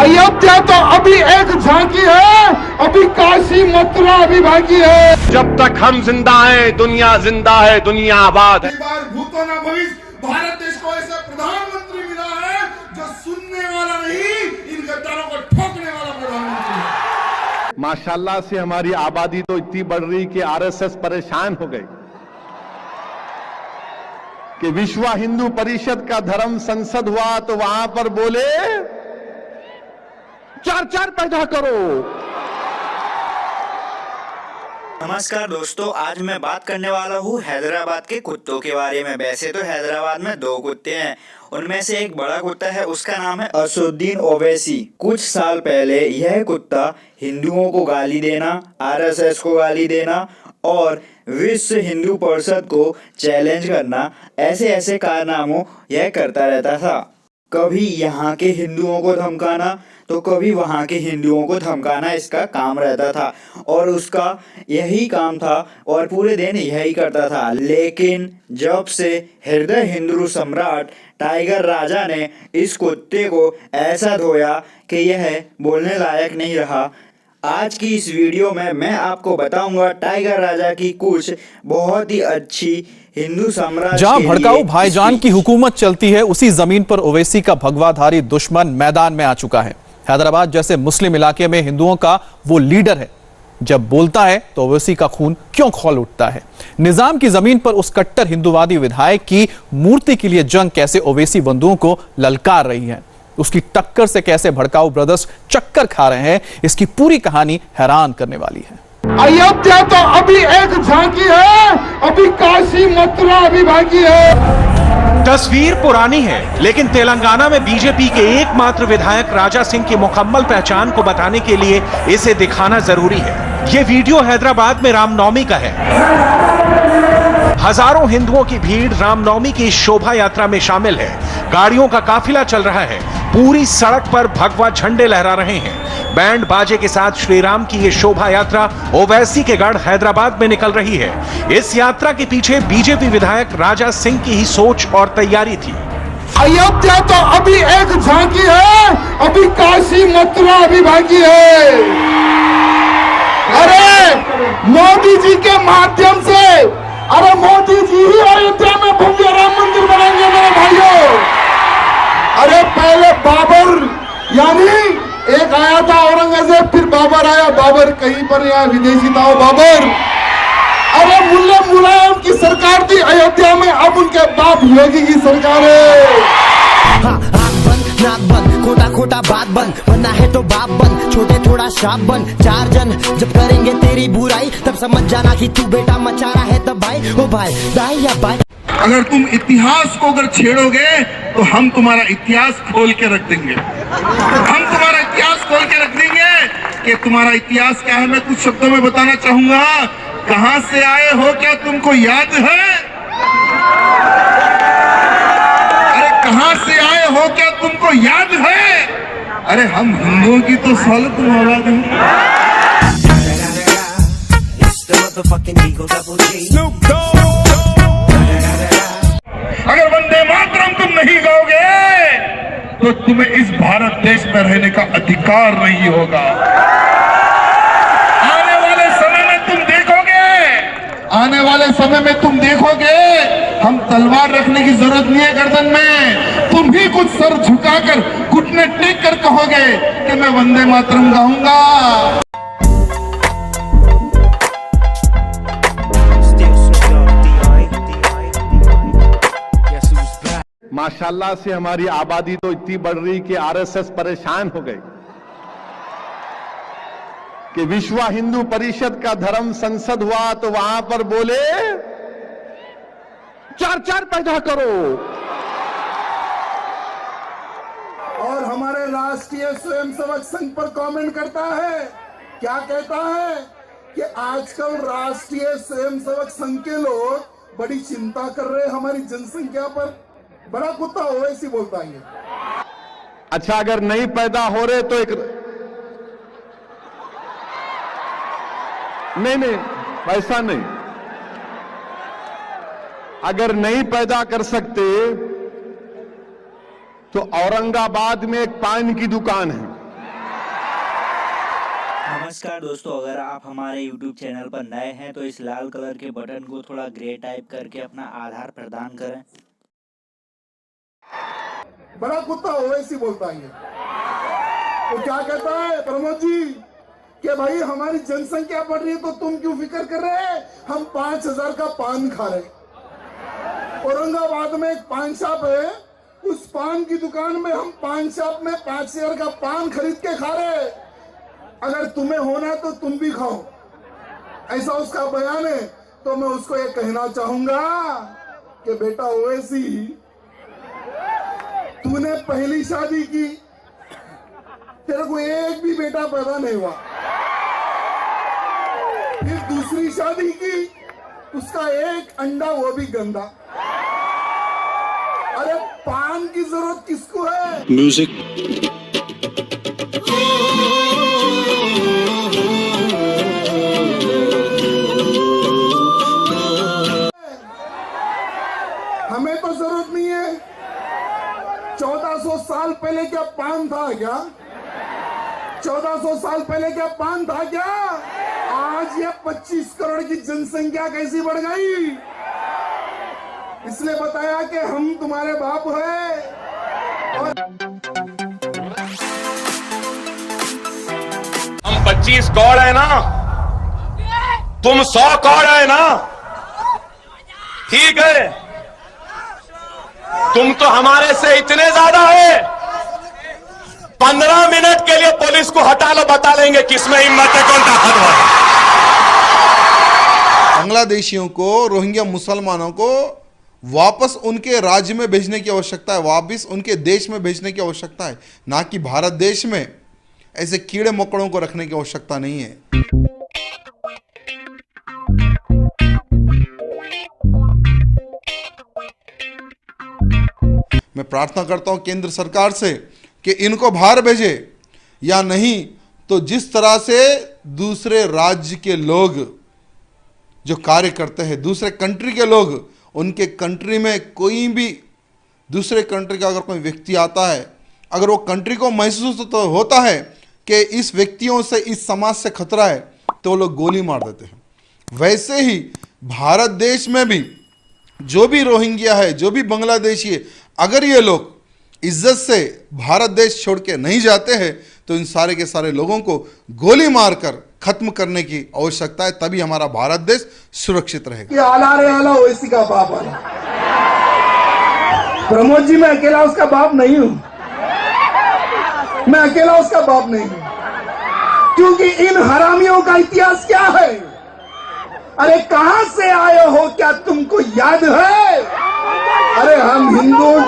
अयोध्या तो अभी एक झांकी है, अभी काशी मथुरा अभी बाकी है। जब तक हम जिंदा हैं दुनिया जिंदा है, दुनिया आबाद है। बार भूतो ना भविष्य भारत देश को ऐसा प्रधानमंत्री मिला है जो सुनने वाला नहीं, इन गद्दारों को ठोकने वाला प्रधानमंत्री है। माशाल्लाह से हमारी आबादी तो इतनी बढ़ रही कि आरएसएस परेशान हो गई कि विश्व हिंदू परिषद का धर्म संसद हुआ तो वहां पर बोले 4-4 पैदा करो। नमस्कार दोस्तों, आज मैं बात करने वाला हूँ हैदराबाद के कुत्तों के बारे में। वैसे तो हैदराबाद में 2 कुत्ते हैं, उनमें से एक बड़ा कुत्ता है, उसका नाम है असदुद्दीन ओवैसी। कुछ साल पहले यह कुत्ता हिंदुओं को गाली देना, आरएसएस को गाली देना और विश्व हिंदू परिषद को चैलेंज करना, ऐसे ऐसे कारनामों यह करता रहता था। कभी यहाँ के हिंदुओं को धमकाना तो कभी वहाँ के हिंदुओं को धमकाना इसका काम रहता था और उसका यही काम था और पूरे दिन यही करता था। लेकिन जब से हृदय हिंदू सम्राट टाइगर राजा ने इस कुत्ते को ऐसा धोया कि यह बोलने लायक नहीं रहा, आज की इस वीडियो में मैं आपको बताऊंगा टाइगर राजा की कुछ बहुत ही अच्छी हिंदू साम्राज्य जहां भड़काऊ भाईजान की हुकूमत चलती है, उसी जमीन पर ओवैसी का भगवाधारी दुश्मन मैदान में आ चुका है। हैदराबाद जैसे मुस्लिम इलाके में हिंदुओं का वो लीडर है, जब बोलता है तो ओवैसी का खून क्यों खौल उठता है। निजाम की जमीन पर उस कट्टर हिंदुवादी विधायक की मूर्ति के लिए जंग कैसे ओवैसी बंधुओं को ललकार रही है, उसकी टक्कर से कैसे भड़काऊ ब्रदर्स चक्कर खा रहे हैं, इसकी पूरी कहानी हैरान करने वाली है। अयोध्या तो अभी एक झांकी है, अभी काशी मथुरा अभी बाकी है। तस्वीर पुरानी है, लेकिन तेलंगाना में बीजेपी के एकमात्र विधायक राजा सिंह की मुकम्मल पहचान को बताने के लिए इसे दिखाना जरूरी है। ये वीडियो हैदराबाद में रामनवमी का है। हजारों हिंदुओं की भीड़ रामनवमी की शोभा यात्रा में शामिल है। गाड़ियों का काफिला चल रहा है, पूरी सड़क पर भगवा झंडे लहरा रहे हैं। बैंड बाजे के साथ श्री राम की ये शोभा यात्रा ओवैसी के गढ़ हैदराबाद में निकल रही है। इस यात्रा के पीछे बीजेपी विधायक राजा सिंह की ही सोच और तैयारी थी। अयोध्या तो अभी एक झांकी है, अभी काशी मथुरा अभी बाकी है। अरे मोदी जी के माध्यम से, अरे मोदी जी ही अयोध्या में भव्य राम मंदिर बनाएंगे मेरे भाइयों। अरे पहले बाबर, यानी एक आया था औरंगजेब, फिर बाबर आया। बाबर कहीं पर यहाँ विदेशी था वो बाबर। अरे मुल्ला मुलायम की सरकार थी अयोध्या में, अब उनके बाप योगी की सरकार है। हाँ, आँख बंद, नाक बंद, खोटा खोटा बात बंद, बनना है तो बाप बंद, छोटे थोड़ा शाप बंद। 4 जन जब करेंगे तेरी बुराई, तब समझ जाना कि तू बेटा मचा रहा है तब भाई। ओ भाई दाई या भाई, अगर तुम इतिहास को अगर छेड़ोगे तो हम तुम्हारा इतिहास खोल के रख देंगे। हम तुम्हारा इतिहास खोल के रख देंगे कि तुम्हारा इतिहास क्या है। मैं कुछ शब्दों में बताना चाहूंगा। कहां से आए हो क्या तुमको याद है? अरे कहां से आए हो क्या तुमको याद है? अरे हम हिंदुओं की तो साल तुम औलाद हो। अगर वंदे मातरम तुम नहीं गाओगे तो तुम्हें इस भारत देश में रहने का अधिकार नहीं होगा। आने वाले समय में तुम देखोगे हम तलवार रखने की जरूरत नहीं है गर्दन में। तुम भी कुछ सर झुकाकर, घुटने टेक कर कहोगे कि मैं वंदे मातरम गाऊंगा। माशाल्लाह से हमारी आबादी तो इतनी बढ़ रही कि आरएसएस परेशान हो गई कि विश्व हिंदू परिषद का धर्म संसद हुआ तो वहां पर बोले 4-4 पैदा करो। और हमारे राष्ट्रीय स्वयंसेवक संघ पर कमेंट करता है, क्या कहता है कि आजकल राष्ट्रीय स्वयंसेवक संघ के लोग बड़ी चिंता कर रहे हैं हमारी जनसंख्या पर। बड़ा कुत्ता ओवैसी बोलता है। अच्छा, अगर नहीं पैदा हो रहे तो एक नहीं, ऐसा नहीं। अगर नहीं पैदा कर सकते तो औरंगाबाद में एक पान की दुकान है, नमस्कार दोस्तों, अगर आप हमारे YouTube चैनल पर नए हैं तो इस लाल कलर के बटन को थोड़ा ग्रे टाइप करके अपना आधार प्रदान करें। बड़ा कुत्ता ओवैसी बोलता है। तो क्या कहता है प्रमोद जी कि भाई हमारी जनसंख्या बढ़ रही है तो तुम क्यों फिक्र कर रहे हैं, हम 5,000 का पान खा रहे। औरंगाबाद में एक पान शॉप है, उस पान की दुकान में हम पान शॉप में 5,000 का पान खरीद के खा रहे। अगर तुम्हें होना तो तुम भी खाओ, ऐसा उसका बयान है। तो मैं उसको ये कहना चाहूंगा कि बेटा ओवैसी, तूने पहली शादी की, तेरे को एक भी बेटा पैदा नहीं हुआ, फिर दूसरी शादी की, उसका एक अंडा वो भी गंदा। अरे पान की जरूरत किसको है? म्यूजिक। हमें तो जरूरत नहीं है। 1400 साल पहले क्या पान था क्या? 1400 साल पहले क्या पान था क्या? आज ये 25 करोड़ की जनसंख्या कैसी बढ़ गई? इसलिए बताया कि हम तुम्हारे बाप हैं। और हम 25 करोड़ है ना, तुम 100 करोड़ है ना, ठीक है। तुम तो हमारे से इतने ज्यादा है, 15 मिनट के लिए पुलिस को हटा लो, बता लेंगे किसमें हिम्मत है, कौन ताकतवर है। बांग्लादेशियों को, रोहिंग्या मुसलमानों को वापस उनके राज्य में भेजने की आवश्यकता है, वापस उनके देश में भेजने की आवश्यकता है, ना कि भारत देश में ऐसे कीड़े मकोड़ों को रखने की आवश्यकता नहीं है। मैं प्रार्थना करता हूं केंद्र सरकार से कि इनको बाहर भेजे, या नहीं तो जिस तरह से दूसरे राज्य के लोग जो कार्य करते हैं, दूसरे कंट्री के लोग, उनके कंट्री में कोई भी दूसरे कंट्री का अगर कोई व्यक्ति आता है, अगर वो कंट्री को महसूस तो होता है कि इस व्यक्तियों से, इस समाज से खतरा है, तो वो लोग गोली मार देते हैं। वैसे ही भारत देश में भी जो भी रोहिंग्या है, जो भी बांग्लादेशी है, अगर ये लोग इज्जत से भारत देश छोड़ के नहीं जाते हैं तो इन सारे के सारे लोगों को गोली मारकर खत्म करने की आवश्यकता है, तभी हमारा भारत देश सुरक्षित रहेगा। ये आला रे आला ओवैसी का बाप आला। प्रमोद जी, मैं अकेला उसका बाप नहीं हूं, मैं अकेला उसका बाप नहीं हूं, क्योंकि इन हरामियों का इतिहास क्या है? अरे कहां से आए हो, क्या तुमको याद है? अरे हम हिंदुओं